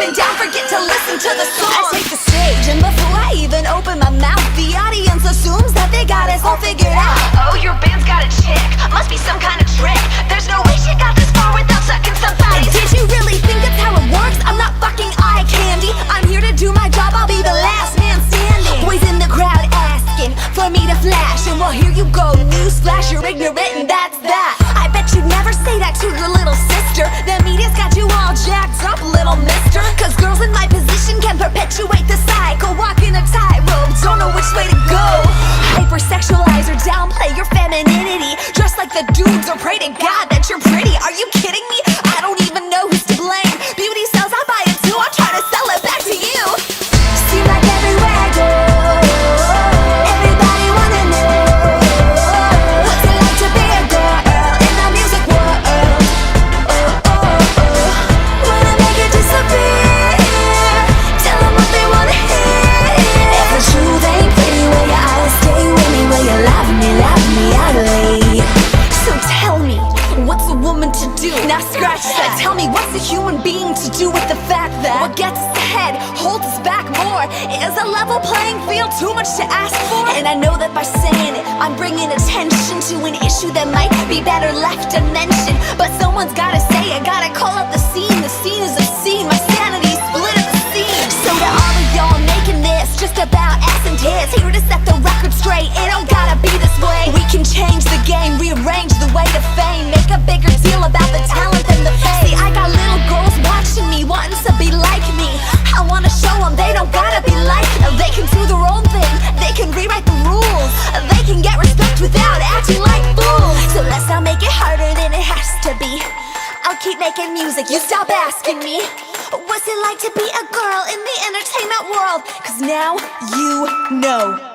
and down, forget to listen to the song. I take the stage, and before I even open my mouth, the audience assumes that they got us all figured out. Oh, your band's got a chick, must be some kind of trick. There's no way she got this far without sucking somebody's. Did you really think that's how it works? I'm not fucking eye candy. I'm here to do my job, I'll be the last man standing. Boys in the crowd asking for me to flash, and well, here you go, newsflash, you're ignorant and that's that. I bet you'd never say that to your little sister. The media's got you all jacked up, little mister. Cause girls in my position can perpetuate the cycle, walk in a tightrope, don't know which way to go. Hypersexualize or downplay your femininity, dress like the dudes or pray to God that you're pretty. Are you kidding me? I don't even know who's to blame. Beauty sells, I buy it too, I'm trying to sell it back to you. Seem like everywhere I go, everybody wanna know what's it like to be a girl in the music world. Wanna make it disappear, tell them what they wanna hear. If the truth ain't pretty, will your eyes stay with me? Will you love me ugly? So tell me, what's a woman to do? Now scratch that. Tell me, what's a human being to do with the fact that what gets us ahead holds us back more? Is a level playing field too much to ask for? And I know that by saying it, I'm bringing attention to an issue that might be better left unmentioned. But someone's gotta say it, gotta call out the scene. The scene is obscene, my sanity's split at the seams. So to all of y'all making this just about ass and tits, here to set the record straight, it don't gotta be this way. We can change the game, rearrange the way to fame, make a bigger deal about the talent than the fame. See, I got little girls watching me, wanting to be like me. I wanna show them they don't gotta be like them. They can do their own thing, they can rewrite the rules, they can get respect without acting like fools. So let's not make it harder than it has to be. I'll keep making music, you stop asking me what's it like to be a girl in the entertainment world, cause now you know.